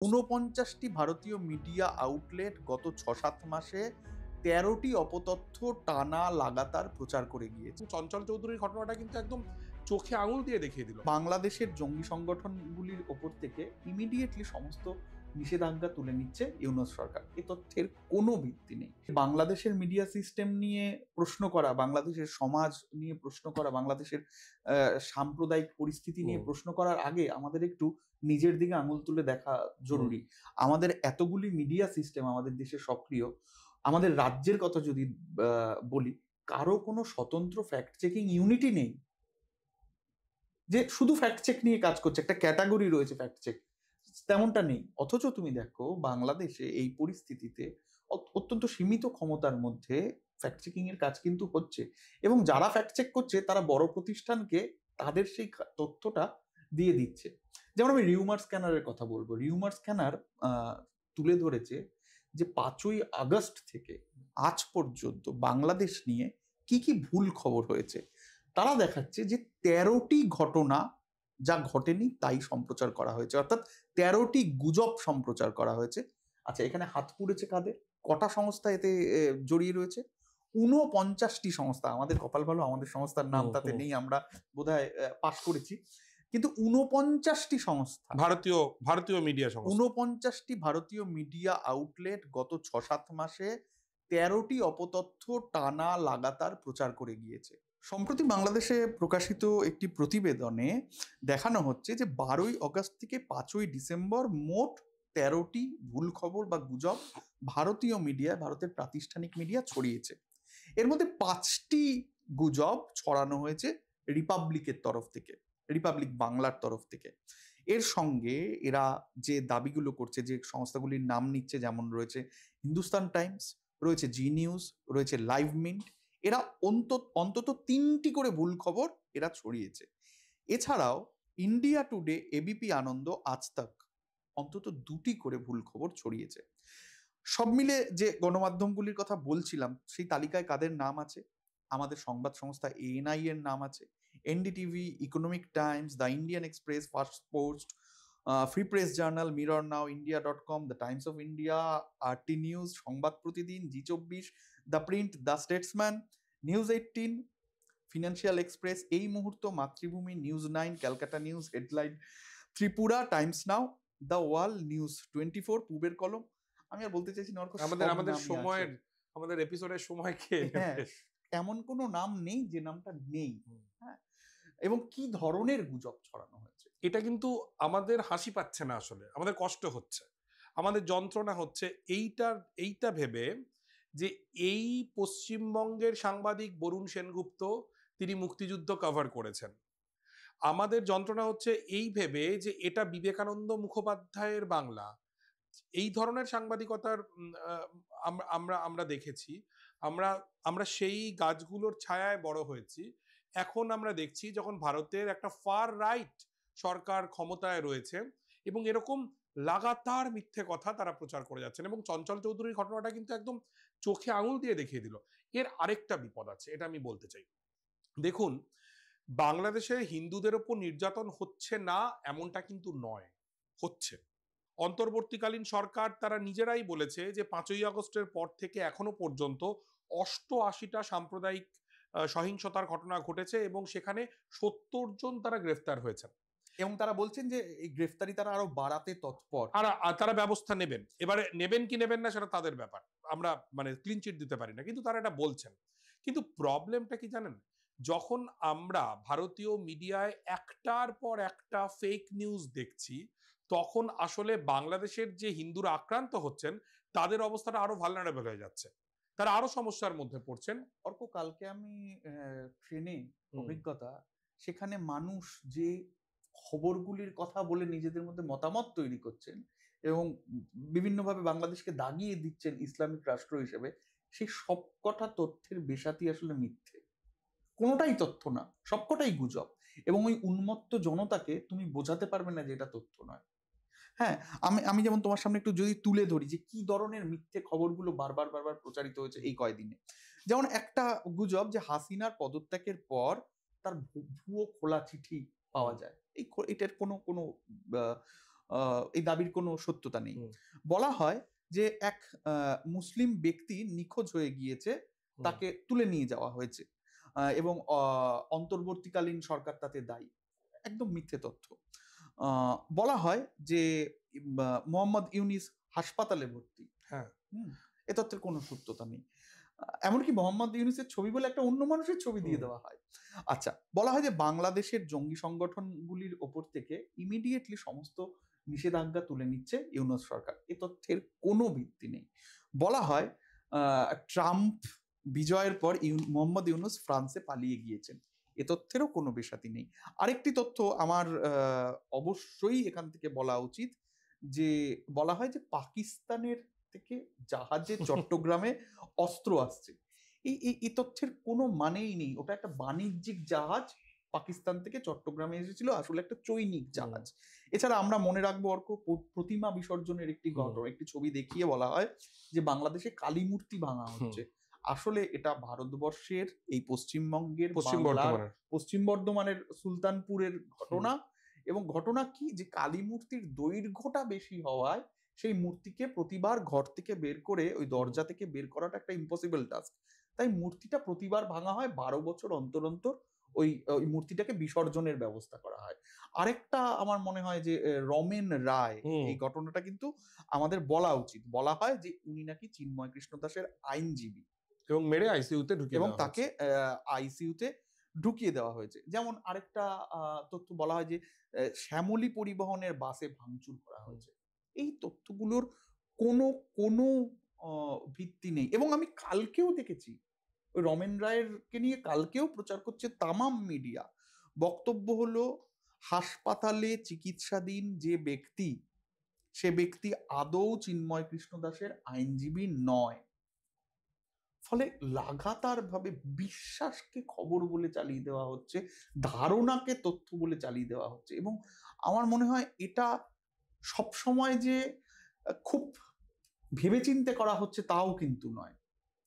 ৪৯টি ভারতীয় media outlet গত ৬-৭ মাসে ১৩টি অপতথ্য টানা লাগাতার প্রচার করে গিয়েছে। চঞ্চল চৌধুরীর ঘটনাটা কিন্তু একদম চোখে আঙুল দিয়ে দেখিয়ে দিল। বাংলাদেশের জঙ্গি সংগঠনগুলির ওপর থেকে ইমিডিয়েটলি সমস্ত নিষেধাজ্ঞা তুলে নিচ্ছে ইউনূস সরকার। এ তথ্যের কোনো ভিত্তি নেই। বাংলাদেশের মিডিয়া সিস্টেম নিয়ে প্রশ্ন করা, বাংলাদেশের সমাজ নিয়ে প্রশ্ন করা, বাংলাদেশের সাম্প্রদায়িক পরিস্থিতি নিয়ে প্রশ্ন করার আগে আমাদের একটু নিজের দিকে আঙুল তুলে দেখা জরুরি। আমাদের এতগুলি মিডিয়া সিস্টেম আমাদের দেশে সক্রিয়। আমাদের রাজ্যের কথা যদি বলি, কারো কোনো স্বতন্ত্র ফ্যাক্ট চেকিং ইউনিটই নেই যে শুধু ফ্যাক্ট চেক নিয়ে কাজ করছে, একটা ক্যাটাগরি রয়েছে ফ্যাক্ট চেক, তেমনটা নেই। অথচ তুমি দেখো বাংলাদেশে এই পরিস্থিতিতে অত্যন্ত সীমিত ক্ষমতার মধ্যে ফ্যাক্ট চেকিং এর কাজ কিন্তু হচ্ছে, এবং যারা ফ্যাক্ট চেক করছে তারা বড় প্রতিষ্ঠানকে তাদের সেই তথ্যটা দিয়ে দিচ্ছে। যেমন আমি রিউমার স্ক্যানারের কথা বলবো। রিউমার স্ক্যানার তুলে ধরেছে যে 5ই আগস্ট থেকে আজ পর্যন্ত বাংলাদেশ নিয়ে কি কি ভুল খবর হয়েছে। তারা দেখাচ্ছে যে 13টি ঘটনা যা ঘটেনি তাই সম্প্রচার করা হয়েছে, অর্থাৎ 13টি গুজব সম্প্রচার করা হয়েছে। আচ্ছা, এখানে হাত পুড়েছে কাদের? কটা সংস্থা এতে জড়িয়ে রয়েছে? 49টি সংস্থা। আমাদের কপাল ভালো, আমাদের সংস্থার নাম তাতে নেই, আমরা বোধহয় পাশ করেছি। কিন্তু 49টি সংস্থা, ভারতীয় মিডিয়া সংস্থা, 49টি ভারতীয় মিডিয়া আউটলেট গত 6-7 মাসে 13টি অপতথ্য টানা লাগাতার প্রচার করে গিয়েছে। সম্প্রতি বাংলাদেশে প্রকাশিত একটি প্রতিবেদনে দেখানো হচ্ছে যে 12ই আগস্ট থেকে 5ই ডিসেম্বর মোট 13টি ভুল খবর বা গুজব ভারতীয় মিডিয়ায়, ভারতের প্রাতিষ্ঠানিক মিডিয়া ছড়িয়েছে। এর মধ্যে 5টি গুজব ছড়ানো হয়েছে রিপাবলিকের তরফ থেকে, রিপাবলিক বাংলার তরফ থেকে। এর সঙ্গে এরা যে দাবিগুলো করছে, যে সংস্থাগুলির নাম নিচ্ছে, যেমন রয়েছে হিন্দুস্তান টাইমস, রয়েছে জি নিউজ, রয়েছে লাইভ মিন্ট, এরা অন্তত 3টি করে ভুল খবর এরা ছড়িয়েছে। এছাড়াও ইন্ডিয়া টুডে, এবিপি আনন্দ, আজ তাক অন্তত 2টি করে ভুল খবর ছড়িয়েছে। সব মিলে যে গণমাধ্যমগুলির কথা বলছিলাম, সেই তালিকায় কাদের নাম আছে? আমাদের সংবাদ সংস্থা এএনআই এর নাম আছে, NDTV, Economic Times, The Indian Express, Firstpost, Free Press Journal, Mirror Now, ইন্ডিয়া.com, The Times of India, RT News, Sangbad Pratidin, জি24, The Print, The Statesman, News 18, Financial Express, Ei Muhurta, Mathrubhumi, News 9, Calcutta News, Headline, Tripura, Times Now, The Wall, News 24, Puber Kalom. আমি আর বলতে চাইছি না, আমাদের এপিসোডের সময় কে হ্যাঁ, এমন কোনো নাম নেই যে নামটা নেই। হ্যাঁ, এবং কি ধরনের গুজব ছড়ানো হয়েছে। এটা কিন্তু আমাদের হাসি পাচ্ছে না, আসলে আমাদের কষ্ট হচ্ছে, আমাদের যন্ত্রণা হচ্ছে এইটা ভেবে যে এই পশ্চিমবঙ্গের সাংবাদিক বরুণ সেনগুপ্ত তিনি মুক্তিযুদ্ধ কভার করেছেন। আমাদের যন্ত্রণা হচ্ছে এই ভেবে যে এটা বিবেকানন্দ মুখোপাধ্যায়ের বাংলা। এই ধরনের সাংবাদিকতার আমরা আমরা দেখেছি, আমরা আমরা সেই গাছগুলোর ছায়ায় বড় হয়েছি। এখন আমরা দেখছি যখন ভারতের একটা ফার রাইট সরকার ক্ষমতায় রয়েছে এবং এরকম লাগাতার মিথ্যে কথা তারা প্রচার করে যাচ্ছেন, এবং চঞ্চল চৌধুরীর ঘটনাটা কিন্তু একদম চোখে আঙুল দিয়ে দেখিয়ে দিল। এর আরেকটা বিপদ আছে, এটা আমি বলতে চাই। দেখুন, বাংলাদেশে হিন্দুদের ওপর নির্যাতন হচ্ছে না এমনটা কিন্তু নয়, হচ্ছে। অন্তর্বর্তীকালীন সরকার তারা নিজেরাই বলেছে যে 5ই আগস্টের পর থেকে এখনো পর্যন্ত 88টা সাম্প্রদায়িক সহিংসতার ঘটনা ঘটেছে এবং সেখানে 70 জন তারা গ্রেফতার হয়েছেন, এবং তারা বলছেন যে এই গ্রেফতারি তারা আরো বাড়াতে তৎপর। আর তারা ব্যবস্থা নেবেন। এবারে নেবেন কি নেবেন না সেটা তাদের ব্যাপার, আমরা মানে ক্লিন চিট দিতে পারি না, কিন্তু তারা এটা বলছেন। কিন্তু প্রবলেমটা কি জানেন? যখন আমরা ভারতীয় মিডিয়ায় একটার পর একটা ফেক নিউজ দেখছি, তখন আসলে বাংলাদেশের যে হিন্দুরা আক্রান্ত হচ্ছেন তাদের অবস্থাটা আরো ভালনারেবল হয়ে যাচ্ছে, তারা আরো সমস্যার মধ্যে পড়ছেন। অর্ক, কালকে আমি ট্রেনে অভিজ্ঞতা, সেখানে মানুষ যে খবরগুলির কথা বলে নিজেদের মধ্যে মতামত তৈরি করছেন এবং বিভিন্নভাবে বাংলাদেশকে দাগিয়ে দিচ্ছেন ইসলামিক রাষ্ট্র হিসেবে, সেই সবকটা তথ্যের বেসাতি আসলে মিথ্যে। কোনোটাই তথ্য না, সবকটাই গুজব। এবং ওই উন্মত্ত জনতাকে তুমি বোঝাতে পারবে না যে এটা তথ্য নয়। হ্যাঁ, আমি যেমন তোমার সামনে একটু যদি তুলে ধরি যে কি ধরনের মিথ্যে খবরগুলো বারবার বারবার প্রচারিত হয়েছে এই কয়দিনে। যেমন একটা গুজব যে হাসিনার পদত্যাগের পর তার ভুয়ো খোলা চিঠি পাওয়া যায়। এটার কোনো এই দাবির কোনো সত্যতা নেই। হুম, বলা হয় যে এক মুসলিম ব্যক্তি নিখোঁজ হয়ে গিয়েছে, হুম, তাকে তুলে নিয়ে যাওয়া হয়েছে এবং অন্তর্বর্তীকালীন সরকার তাতে দায়ী। একদম মিথ্যে তথ্য। বলা হয় যে মোহাম্মদ ইউনিস হাসপাতালে ভর্তি। হ্যাঁ, হুম? এ তথ্যের কোনো সত্যতা নেই। এমনকি মোহাম্মদ ইউনূসের ছবি বলে একটা অন্য মানুষের ছবি দিয়ে হুম, দেওয়া হয়। আচ্ছা, বলা হয় যে বাংলাদেশের জঙ্গি সংগঠনগুলির ওপর থেকে ইমিডিয়েটলি সমস্ত নিষেধাজ্ঞা তুলে নিচ্ছে ইউনূস সরকার। এ তথ্যের কোনো ভিত্তি নেই। বলা হয় আ ট্রাম্প বিজয়ের পর মোহাম্মদ ইউনূস ফ্রান্সে পালিয়ে গিয়েছেন। এ তথ্যেরও কোনো বেসাতি নেই। আরেকটি তথ্য আমার অবশ্যই এখান থেকে বলা উচিত যে, বলা হয় যে পাকিস্তানের থেকে জাহাজে চট্টগ্রামে অস্ত্র আসছে। এই তথ্যের কোনো মানেই নেই। ওটা একটা বাণিজ্যিক জাহাজ পাকিস্তান থেকে চট্টগ্রামে এসেছিল, আসলে একটা চৈনিক হুম, জাহাজ। এছাড়া আমরা মনে রাখবো অর্ক, প্রতিমা বিসর্জনের একটি হুম, একটি ছবি দেখিয়ে বলা হয় যে বাংলাদেশে কালী মূর্তি ভাঙা হুম, হচ্ছে। আসলে এটা ভারতবর্ষের এই পশ্চিমবঙ্গের পশ্চিম বাংলার বর্ধমানের। পশ্চিম বর্ধমানের সুলতানপুরের হুম, ঘটনা এবং ঘটনা কি যে কালী মূর্তির দৈর্ঘ্যটা বেশি হওয়ায় সেই মূর্তিকে প্রতিবার ঘর থেকে বের করে ওই হুম, দরজা থেকে বের করাটা একটা ইম্পসিবল টাস্ক। তাই মূর্তিটা প্রতিবার ভাঙা হয়, ১২ বছর অন্তর অন্তর ওই মূর্তিটাকে বিসর্জনের ব্যবস্থা করা হয়। আরেকটা আমার মনে হয় যে রমেন রায়, হুম, এই ঘটনাটা কিন্তু আমাদের বলা উচিত। বলা হয় যে উনি নাকি চিন্ময় কৃষ্ণ দাসের আইনজীবী এবং মেরে আইসিইউতে ঢুকিয়ে এবং দেওয়া তাকে হয়েছে। আইসিইউতে ঢুকিয়ে দেওয়া হয়েছে। যেমন আরেকটা তথ্য বলা হয় যে শ্যামলী পরিবহনের বাসে ভাঙচুর করা হুম, হয়েছে। এই তথ্যগুলোর কোনো কোনো অ ভিত্তি নেই এবং আমি কালকেও দেখেছি ওই রমেন রায়েরকে নিয়ে কালকেও প্রচার করছে তামাম মিডিয়া। বক্তব্য হলো হাসপাতালে চিকিৎসাধীন যে ব্যক্তি, সে ব্যক্তি আদৌ চিন্ময় কৃষ্ণ দাসের আইনজীবী নয়। ফলে লাগাতারভাবে বিশ্বাসকে খবর বলে চালিয়ে দেওয়া হচ্ছে, ধারণাকে তথ্য বলে চালিয়ে দেওয়া হচ্ছে এবং আমার মনে হয় এটা সবসময় যে খুব ভেবেচিন্তে করা হচ্ছে তাও কিন্তু নয়।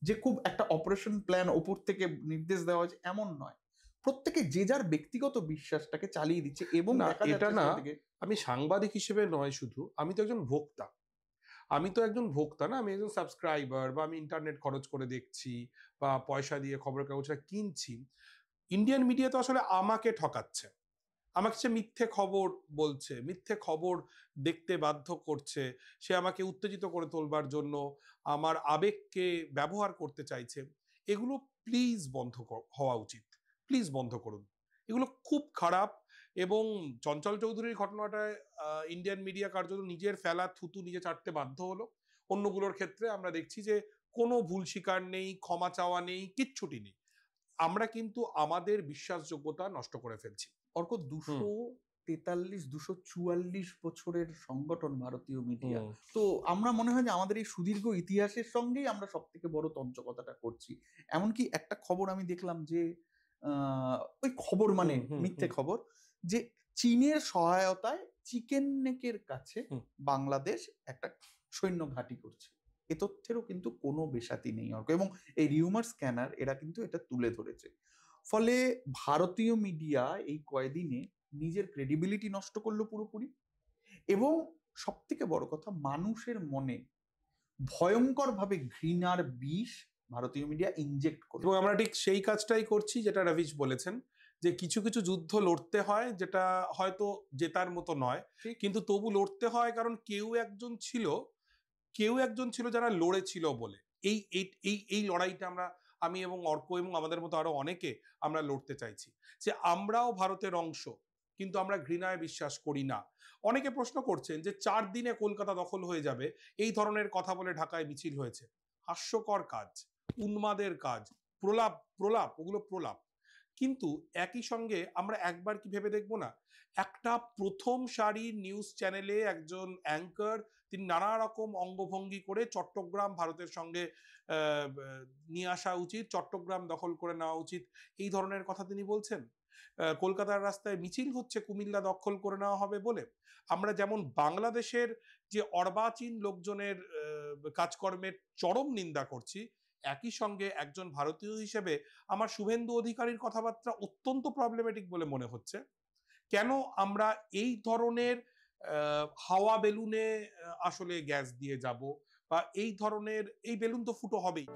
যে খুব একটা অপারেশন প্ল্যান ওপর থেকে নির্দেশ দেওয়া হয়েছে এমন নয়। প্রত্যেকে যে যার ব্যক্তিগত বিশ্বাসটাকে চালিয়ে দিচ্ছে এবং না, দেখা এটা যাচ্ছে না, সেটা থেকে আমি সাংবাদিক হিসেবে নয় শুধু, আমি তো একজন ভোক্তা। আমি তো একজন ভোক্তা না, আমি একজন সাবস্ক্রাইবার, বা আমি ইন্টারনেট খরচ করে দেখছি বা পয়সা দিয়ে খবরের কাগজটা কিনছি। ইন্ডিয়ান মিডিয়া তো আসলে আমাকে ঠকাচ্ছে। আমাকে সে মিথ্যে খবর বলছে, মিথ্যে খবর দেখতে বাধ্য করছে। সে আমাকে উত্তেজিত করে তোলবার জন্য আমার আবেগকে ব্যবহার করতে চাইছে। এগুলো প্লিজ বন্ধ হওয়া উচিত। প্লিজ বন্ধ করুন। এগুলো খুব খারাপ। এবং চঞ্চল চৌধুরীর ঘটনাটায় ইন্ডিয়ান মিডিয়া কার্যত নিজের ফেলা থুতু নিজে চাটতে বাধ্য হলো। অন্যগুলোর ক্ষেত্রে আমরা দেখছি যে কোনো ভুল স্বীকার নেই, ক্ষমা চাওয়া নেই, কিচ্ছুটি নেই। আমরা কিন্তু আমাদের বিশ্বাসযোগ্যতা নষ্ট করে ফেলছি। অর্ক হুম, ২৪ বছরের সংগঠন ভারতীয় মিডিয়া। হুম, তো আমরা মনে হয় যে আমাদের এই সুদীর্ঘ ইতিহাসের সঙ্গেই আমরা সবথেকে বড় তঞ্চকতাটা করছি। এমনকি একটা খবর আমি দেখলাম যে আ ওই খবর মানে হুম, হুম, মিথ্যে হুম, খবর যে চীনের সহায়তায় চিকেন নেকের কাছে হুম। বাংলাদেশ একটা সৈন্য ঘাঁটি করছে। এ তথ্যেরও কিন্তু কোনো বেসাতি নেই অর্ক এবং এই রিউমার স্ক্যানার এরা কিন্তু এটা তুলে ধরেছে। ফলে ভারতীয় মিডিয়া এই কয়দিনে নিজের ক্রেডিবিলিটি নষ্ট করলো পুরোপুরি এবং সবথেকে বড় কথা মানুষের মনে ভয়ঙ্করভাবে ঘৃণার বিষ ভারতীয় মিডিয়া ইনজেক্ট এবং করলো। আমরা ঠিক সেই কাজটাই করছি যেটা রবিশ বলেছেন, যে কিছু কিছু যুদ্ধ লড়তে হয় যেটা হয়তো জেতার মতো নয়, ঠিক কিন্তু তবু লড়তে হয় কারণ কেউ একজন ছিল যারা লড়েছিল বলে। এই এই এই এই লড়াইটা আমি এবং অর্ক এবং আমাদের মতো আরো অনেকে আমরা লড়তে চাইছি, যে আমরাও ভারতের অংশ, কিন্তু আমরা ঘৃণায় বিশ্বাস করি না। অনেকে প্রশ্ন করছেন যে 4 দিনে কলকাতা দখল হয়ে যাবে, এই ধরনের কথা বলে ঢাকায় মিছিল হয়েছে। হাস্যকর কাজ, উন্মাদের কাজ, প্রলাপ প্রলাপ, ওগুলো প্রলাপ। কিন্তু একই সঙ্গে আমরা একবার কি ভেবে দেখবো না, একটা প্রথম সারির নিউজ চ্যানেলে একজন অ্যাঙ্কার, তিনি নানা রকম অঙ্গভঙ্গি করে চট্টগ্রাম ভারতের সঙ্গে নিয়ে আসা উচিত, চট্টগ্রাম দখল করে নেওয়া উচিত, এই ধরনের কথা তিনি বলছেন। কলকাতার রাস্তায় মিছিল হচ্ছে কুমিল্লা দখল করে নেওয়া হবে বলে। আমরা যেমন বাংলাদেশের যে অর্বাচীন লোকজনের কাজকর্মের চরম নিন্দা করছি, একই সঙ্গে একজন ভারতীয় হিসেবে আমার শুভেন্দু অধিকারীর কথাবার্তা অত্যন্ত প্রবলেমেটিক বলে মনে হচ্ছে। কেন আমরা এই ধরনের হাওয়া বেলুনে আসলে গ্যাস দিয়ে যাব, বা এই ধরনের, এই বেলুন তো ফুটো হবেই।